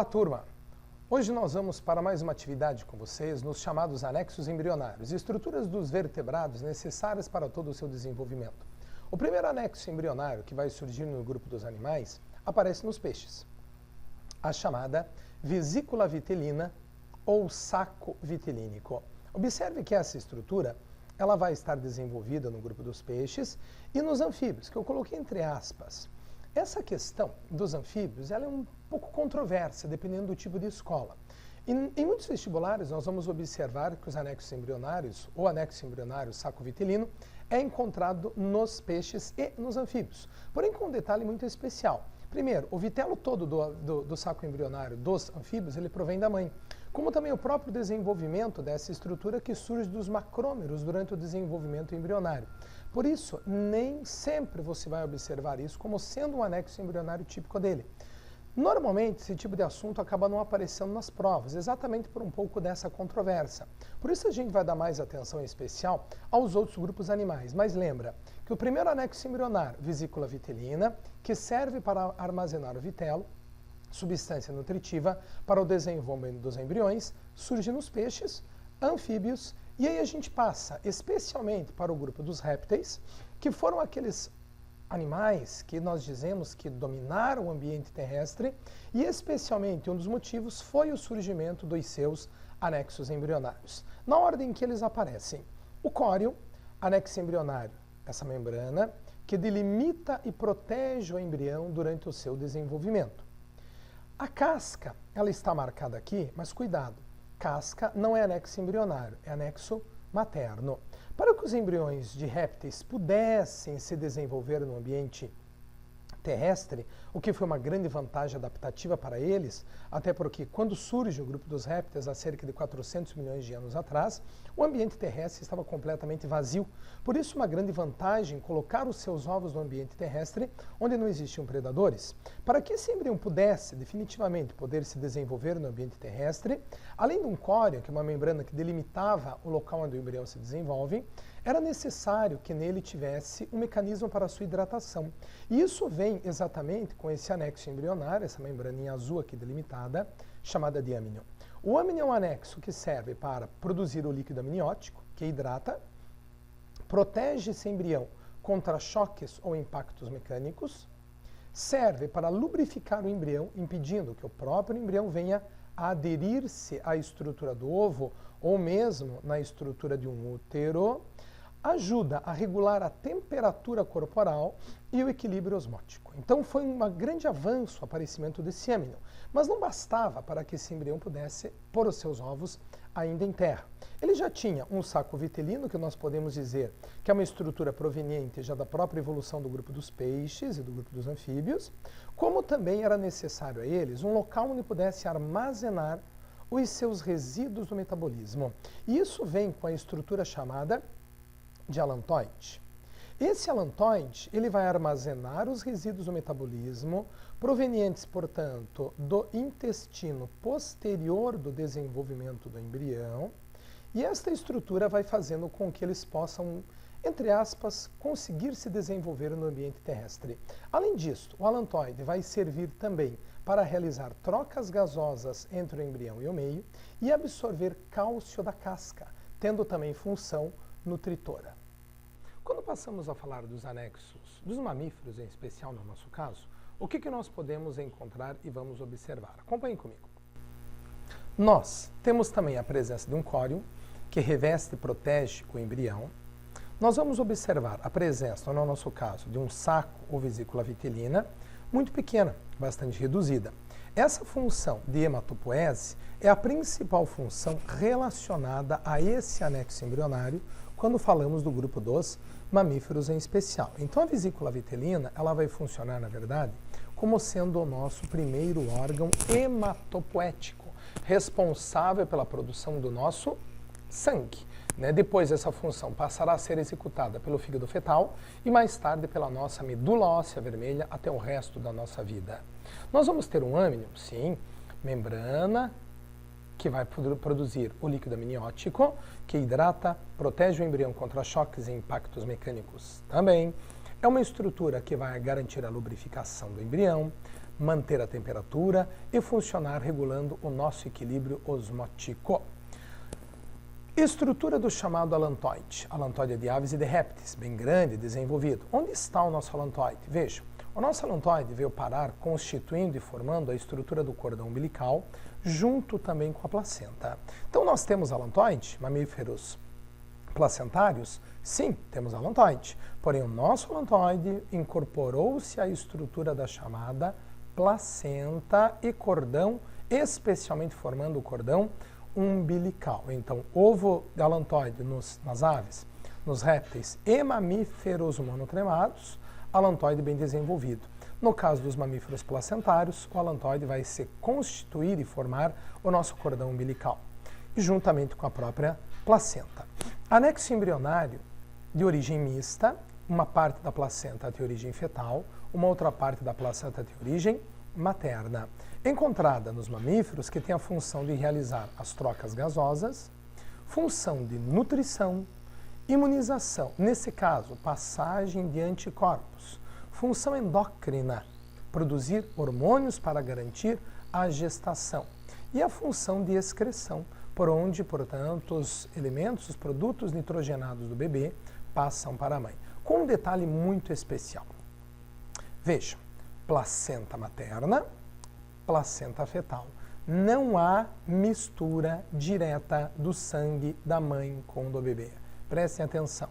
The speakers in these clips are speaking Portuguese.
turma! Hoje nós vamos para mais uma atividade com vocês nos chamados anexos embrionários, estruturas dos vertebrados necessárias para todo o seu desenvolvimento. O primeiro anexo embrionário que vai surgir no grupo dos animais aparece nos peixes, a chamada vesícula vitelina ou saco vitelínico. Observe que essa estrutura ela vai estar desenvolvida no grupo dos peixes e nos anfíbios, que eu coloquei entre aspas. Essa questão dos anfíbios ela é um pouco controversa, dependendo do tipo de escola. Em muitos vestibulares, nós vamos observar que os anexos embrionários, ou anexo embrionário saco vitelino, é encontrado nos peixes e nos anfíbios. Porém, com um detalhe muito especial. Primeiro, o vitelo todo do saco embrionário dos anfíbios, ele provém da mãe. Como também o próprio desenvolvimento dessa estrutura que surge dos macrômeros durante o desenvolvimento embrionário. Por isso, nem sempre você vai observar isso como sendo um anexo embrionário típico dele. Normalmente, esse tipo de assunto acaba não aparecendo nas provas, exatamente por um pouco dessa controvérsia. Por isso a gente vai dar mais atenção especial aos outros grupos animais. Mas lembra que o primeiro anexo embrionário, vesícula vitelina, que serve para armazenar o vitelo, substância nutritiva para o desenvolvimento dos embriões, surge nos peixes, anfíbios, e aí a gente passa especialmente para o grupo dos répteis, que foram aqueles animais que nós dizemos que dominaram o ambiente terrestre, e especialmente um dos motivos foi o surgimento dos seus anexos embrionários. Na ordem que eles aparecem, o córeo, anexo embrionário, essa membrana que delimita e protege o embrião durante o seu desenvolvimento. A casca, ela está marcada aqui, mas cuidado, casca não é anexo embrionário, é anexo materno. Para que os embriões de répteis pudessem se desenvolver no ambiente terrestre, o que foi uma grande vantagem adaptativa para eles, até porque quando surge o grupo dos répteis há cerca de 400 milhões de anos atrás, o ambiente terrestre estava completamente vazio. Por isso, uma grande vantagem colocar os seus ovos no ambiente terrestre, onde não existiam predadores. Para que esse embrião pudesse definitivamente poder se desenvolver no ambiente terrestre, além de um córeo, que é uma membrana que delimitava o local onde o embrião se desenvolve, era necessário que nele tivesse um mecanismo para a sua hidratação. E isso vem exatamente com esse anexo embrionário, essa membraninha azul aqui delimitada, chamada de âmnion. O âmnion é um anexo que serve para produzir o líquido amniótico, que hidrata, protege esse embrião contra choques ou impactos mecânicos, serve para lubrificar o embrião, impedindo que o próprio embrião venha a aderir-se à estrutura do ovo ou mesmo na estrutura de um útero, ajuda a regular a temperatura corporal e o equilíbrio osmótico. Então foi um grande avanço o aparecimento desse âmnion, mas não bastava para que esse embrião pudesse pôr os seus ovos ainda em terra. Ele já tinha um saco vitelino, que nós podemos dizer que é uma estrutura proveniente já da própria evolução do grupo dos peixes e do grupo dos anfíbios, como também era necessário a eles um local onde pudesse armazenar os seus resíduos do metabolismo. E isso vem com a estrutura chamada de alantoide. Esse alantoide, ele vai armazenar os resíduos do metabolismo, provenientes, portanto, do intestino posterior do desenvolvimento do embrião, e esta estrutura vai fazendo com que eles possam, entre aspas, conseguir se desenvolver no ambiente terrestre. Além disso, o alantoide vai servir também para realizar trocas gasosas entre o embrião e o meio e absorver cálcio da casca, tendo também função nutritora. Quando passamos a falar dos anexos dos mamíferos, em especial no nosso caso, o que nós podemos encontrar e vamos observar? Acompanhem comigo. Nós temos também a presença de um córeo, que reveste e protege o embrião. Nós vamos observar a presença, no nosso caso, de um saco ou vesícula vitelina, muito pequena, bastante reduzida. Essa função de hematopoese é a principal função relacionada a esse anexo embrionário quando falamos do grupo dos mamíferos em especial. Então a vesícula vitelina, ela vai funcionar, na verdade, como sendo o nosso primeiro órgão hematopoético, responsável pela produção do nosso sangue. Depois essa função passará a ser executada pelo fígado fetal e mais tarde pela nossa medula óssea vermelha até o resto da nossa vida. Nós vamos ter um âmnion, sim, membrana, que vai produzir o líquido amniótico, que hidrata, protege o embrião contra choques e impactos mecânicos também. É uma estrutura que vai garantir a lubrificação do embrião, manter a temperatura e funcionar regulando o nosso equilíbrio osmótico. Estrutura do chamado alantoide. Alantoide é de aves e de répteis, bem grande, desenvolvido. Onde está o nosso alantoide? Veja, o nosso alantoide veio parar constituindo e formando a estrutura do cordão umbilical, junto também com a placenta. Então nós temos alantoide, mamíferos placentários? Sim, temos alantoide. Porém, o nosso alantoide incorporou-se à estrutura da chamada placenta e cordão, especialmente formando o cordão umbilical. Então, ovo de alantoide nas aves, nos répteis e mamíferos monotremados, alantoide bem desenvolvido. No caso dos mamíferos placentários, o alantoide vai se constituir e formar o nosso cordão umbilical, juntamente com a própria placenta. Anexo embrionário de origem mista, uma parte da placenta tem origem fetal, uma outra parte da placenta tem origem materna, encontrada nos mamíferos que tem a função de realizar as trocas gasosas, função de nutrição, imunização, nesse caso, passagem de anticorpos, função endócrina, produzir hormônios para garantir a gestação, e a função de excreção, por onde, portanto, os elementos, os produtos nitrogenados do bebê passam para a mãe. Com um detalhe muito especial. Veja, placenta materna, placenta fetal. Não há mistura direta do sangue da mãe com o do bebê. Prestem atenção.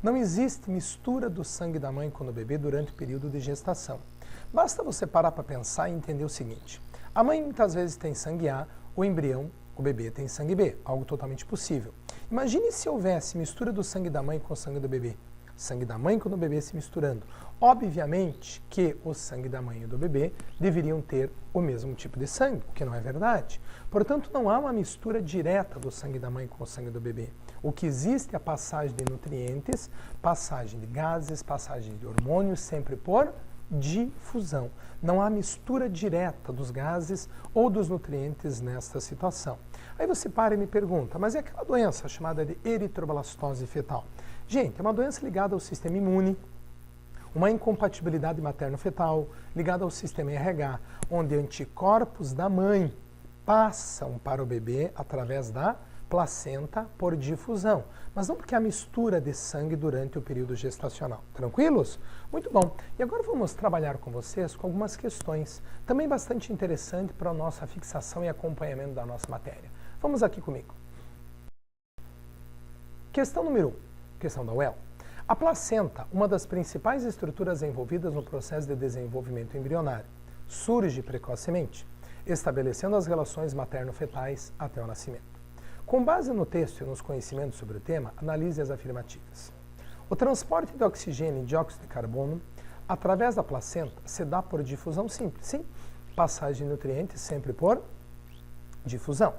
Não existe mistura do sangue da mãe com o do bebê durante o período de gestação. Basta você parar para pensar e entender o seguinte. A mãe muitas vezes tem sangue A, o embrião, o bebê tem sangue B, algo totalmente possível. Imagine se houvesse mistura do sangue da mãe com o sangue do bebê. Sangue da mãe com o do bebê se misturando. Obviamente que o sangue da mãe e do bebê deveriam ter o mesmo tipo de sangue, o que não é verdade. Portanto, não há uma mistura direta do sangue da mãe com o sangue do bebê. O que existe é a passagem de nutrientes, passagem de gases, passagem de hormônios, sempre por difusão. Não há mistura direta dos gases ou dos nutrientes nesta situação. Aí você para e me pergunta, mas é aquela doença chamada de eritroblastose fetal? Gente, é uma doença ligada ao sistema imune, uma incompatibilidade materno-fetal ligada ao sistema RH, onde anticorpos da mãe passam para o bebê através da placenta por difusão, mas não porque há mistura de sangue durante o período gestacional. Tranquilos? Muito bom. E agora vamos trabalhar com vocês com algumas questões, também bastante interessante para a nossa fixação e acompanhamento da nossa matéria. Vamos aqui comigo. Questão número 1, questão da UEL. A placenta, uma das principais estruturas envolvidas no processo de desenvolvimento embrionário, surge precocemente, estabelecendo as relações materno-fetais até o nascimento. Com base no texto e nos conhecimentos sobre o tema, analise as afirmativas. O transporte de oxigênio e dióxido de carbono através da placenta se dá por difusão simples. Sim, passagem de nutrientes sempre por difusão.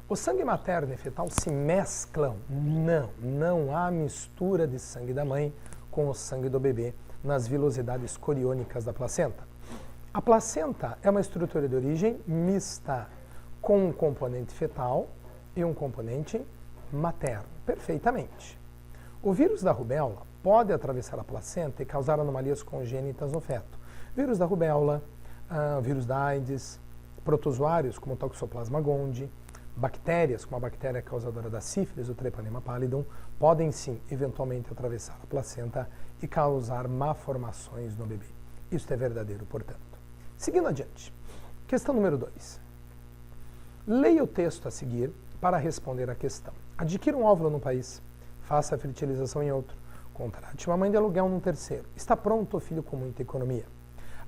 O sangue materno e fetal se mesclam? Não há mistura de sangue da mãe com o sangue do bebê nas vilosidades coriônicas da placenta. A placenta é uma estrutura de origem mista, com um componente fetal e um componente materno, perfeitamente. O vírus da rubéola pode atravessar a placenta e causar anomalias congênitas no feto. Vírus da rubéola, vírus da AIDS, protozoários como o Toxoplasma gondii, bactérias como a bactéria causadora da sífilis, o Treponema pallidum, podem sim, eventualmente, atravessar a placenta e causar malformações no bebê. Isso é verdadeiro, portanto. Seguindo adiante. Questão número 2. Leia o texto a seguir para responder à questão. Adquira um óvulo num país, faça a fertilização em outro, contrate uma mãe de aluguel num terceiro. Está pronto o filho com muita economia.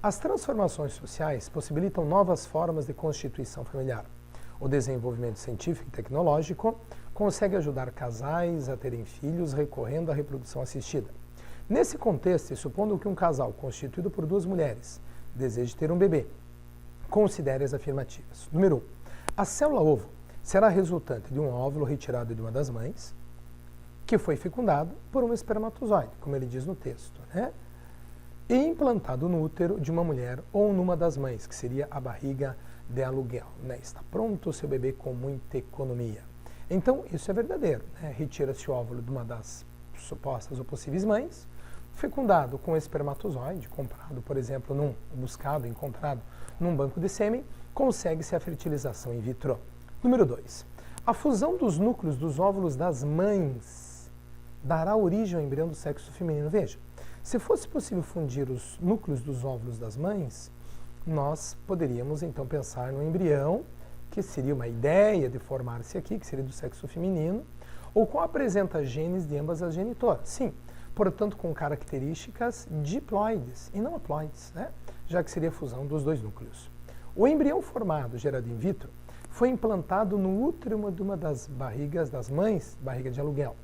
As transformações sociais possibilitam novas formas de constituição familiar. O desenvolvimento científico e tecnológico consegue ajudar casais a terem filhos recorrendo à reprodução assistida. Nesse contexto, e supondo que um casal constituído por duas mulheres deseje ter um bebê, considere as afirmativas. Número 1. A célula ovo será resultante de um óvulo retirado de uma das mães, que foi fecundado por um espermatozoide, como ele diz no texto, né? E implantado no útero de uma mulher ou numa das mães, que seria a barriga de aluguel, né? Está pronto o seu bebê com muita economia. Então, isso é verdadeiro, né? Retira-se o óvulo de uma das supostas ou possíveis mães, fecundado com espermatozoide, comprado, por exemplo, buscado, encontrado num banco de sêmen, consegue-se a fertilização in vitro. Número 2. A fusão dos núcleos dos óvulos das mães dará origem ao embrião do sexo feminino. Veja, se fosse possível fundir os núcleos dos óvulos das mães, nós poderíamos então pensar no embrião, que seria uma ideia de formar-se aqui, que seria do sexo feminino, ou com apresenta genes de ambas as genitoras. Sim, portanto com características diploides e não haploides, né? Já que seria a fusão dos dois núcleos. O embrião formado, gerado in vitro, foi implantado no útero de uma das barrigas das mães, barriga de aluguel,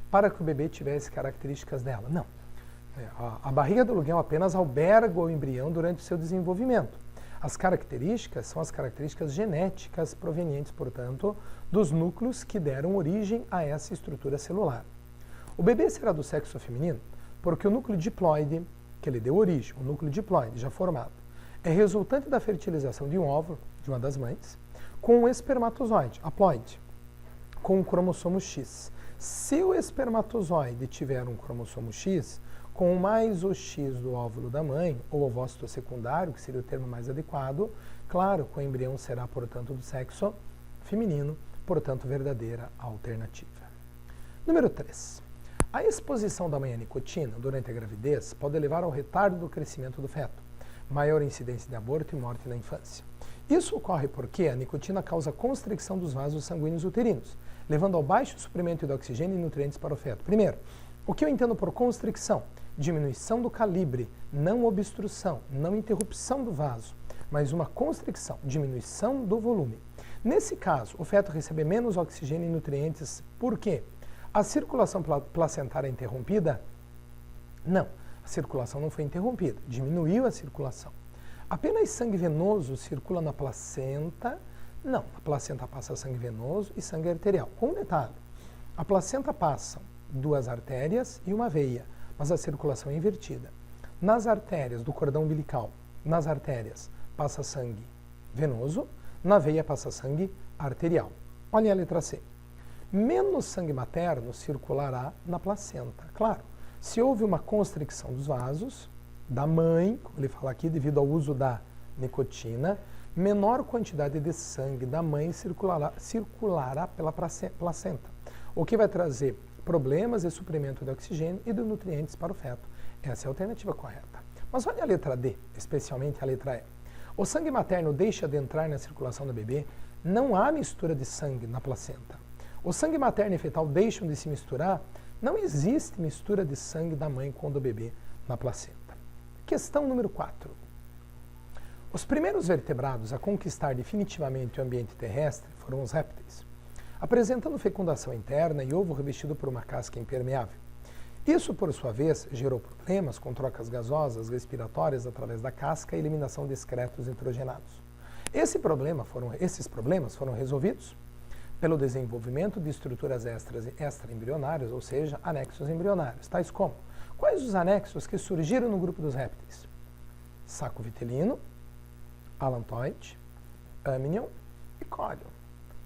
para que o bebê tivesse características dela. Não. A barriga do aluguel apenas alberga o embrião durante o seu desenvolvimento. As características são as características genéticas provenientes, portanto, dos núcleos que deram origem a essa estrutura celular. O bebê será do sexo feminino porque o núcleo diploide, que ele deu origem, o núcleo diploide já formado, é resultante da fertilização de um óvulo, de uma das mães, com um espermatozoide, haploide, com um cromossomo X. Se o espermatozoide tiver um cromossomo X, com mais o X do óvulo da mãe, ou ovócito secundário, que seria o termo mais adequado, claro que o embrião será, portanto, do sexo feminino, portanto, verdadeira alternativa. Número 3. A exposição da mãe à nicotina durante a gravidez pode levar ao retardo do crescimento do feto, maior incidência de aborto e morte na infância. Isso ocorre porque a nicotina causa constricção dos vasos sanguíneos uterinos, levando ao baixo suprimento de oxigênio e nutrientes para o feto. Primeiro, o que eu entendo por constricção? Diminuição do calibre, não obstrução, não interrupção do vaso, mas uma constricção, diminuição do volume. Nesse caso, o feto recebe menos oxigênio e nutrientes. Por quê? A circulação placentária é interrompida? Não, a circulação não foi interrompida, diminuiu a circulação. Apenas sangue venoso circula na placenta? Não, a placenta passa sangue venoso e sangue arterial. Com um detalhe, a placenta passa duas artérias e uma veia, mas a circulação é invertida. Nas artérias do cordão umbilical, nas artérias passa sangue venoso, na veia passa sangue arterial. Olhem a letra C. Menos sangue materno circulará na placenta. Claro, se houve uma constricção dos vasos da mãe, como ele fala aqui, devido ao uso da nicotina, menor quantidade de sangue da mãe circulará pela placenta, o que vai trazer problemas de suprimento de oxigênio e de nutrientes para o feto. Essa é a alternativa correta. Mas olha a letra D, especialmente a letra E. O sangue materno deixa de entrar na circulação do bebê, não há mistura de sangue na placenta. O sangue materno e fetal deixam de se misturar, não existe mistura de sangue da mãe com o do bebê na placenta. Questão número 4. Os primeiros vertebrados a conquistar definitivamente o ambiente terrestre foram os répteis, apresentando fecundação interna e ovo revestido por uma casca impermeável. Isso, por sua vez, gerou problemas com trocas gasosas respiratórias através da casca e eliminação de excretos nitrogenados. Esses problemas foram resolvidos pelo desenvolvimento de estruturas extra-embrionárias, ou seja, anexos embrionários, tais como: quais os anexos que surgiram no grupo dos répteis? Saco vitelino, alantoide, amnion e cólion.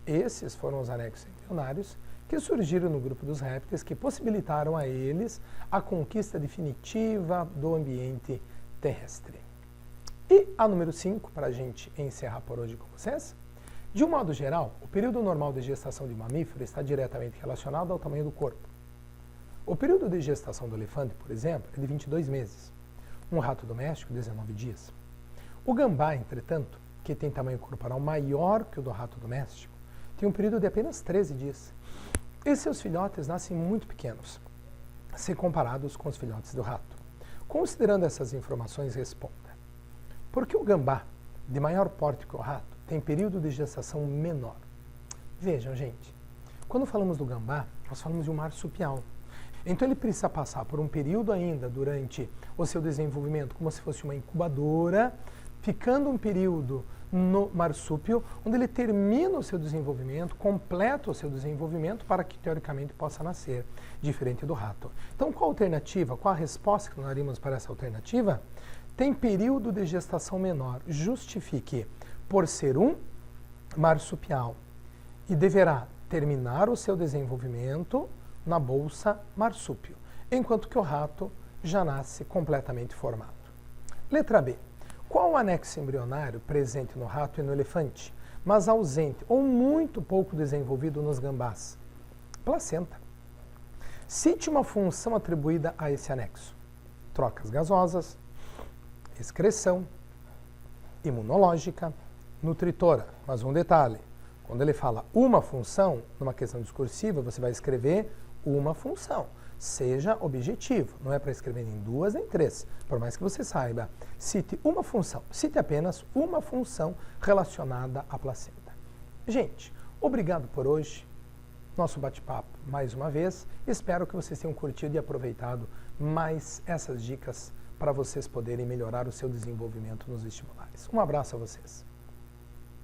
Esses foram os anexos embrionários que surgiram no grupo dos répteis, que possibilitaram a eles a conquista definitiva do ambiente terrestre. E a número 5, para a gente encerrar por hoje com vocês. De um modo geral, o período normal de gestação de um mamífero está diretamente relacionado ao tamanho do corpo. O período de gestação do elefante, por exemplo, é de 22 meses. Um rato doméstico, 19 dias. O gambá, entretanto, que tem tamanho corporal maior que o do rato doméstico, tem um período de apenas 13 dias. E seus filhotes nascem muito pequenos, se comparados com os filhotes do rato. Considerando essas informações, responda: por que o gambá, de maior porte que o rato, tem período de gestação menor? Vejam, gente, quando falamos do gambá, nós falamos de um marsupial. Então ele precisa passar por um período ainda durante o seu desenvolvimento, como se fosse uma incubadora, ficando um período no marsúpio, onde ele termina o seu desenvolvimento, completa o seu desenvolvimento para que, teoricamente, possa nascer, diferente do rato. Então, qual a alternativa? Qual a resposta que nós daríamos para essa alternativa? Tem período de gestação menor. Justifique por ser um marsupial e deverá terminar o seu desenvolvimento na bolsa marsúpio, enquanto que o rato já nasce completamente formado. Letra B. Qual o anexo embrionário presente no rato e no elefante, mas ausente ou muito pouco desenvolvido nos gambás? Placenta. Cite uma função atribuída a esse anexo. Trocas gasosas, excreção, imunológica, nutritora. Mas um detalhe, quando ele fala uma função, numa questão discursiva, você vai escrever uma função. Seja objetivo, não é para escrever nem duas nem três, por mais que você saiba. Cite uma função, cite apenas uma função relacionada à placenta. Gente, obrigado por hoje. Nosso bate-papo mais uma vez. Espero que vocês tenham curtido e aproveitado mais essas dicas para vocês poderem melhorar o seu desenvolvimento nos vestibulares. Um abraço a vocês.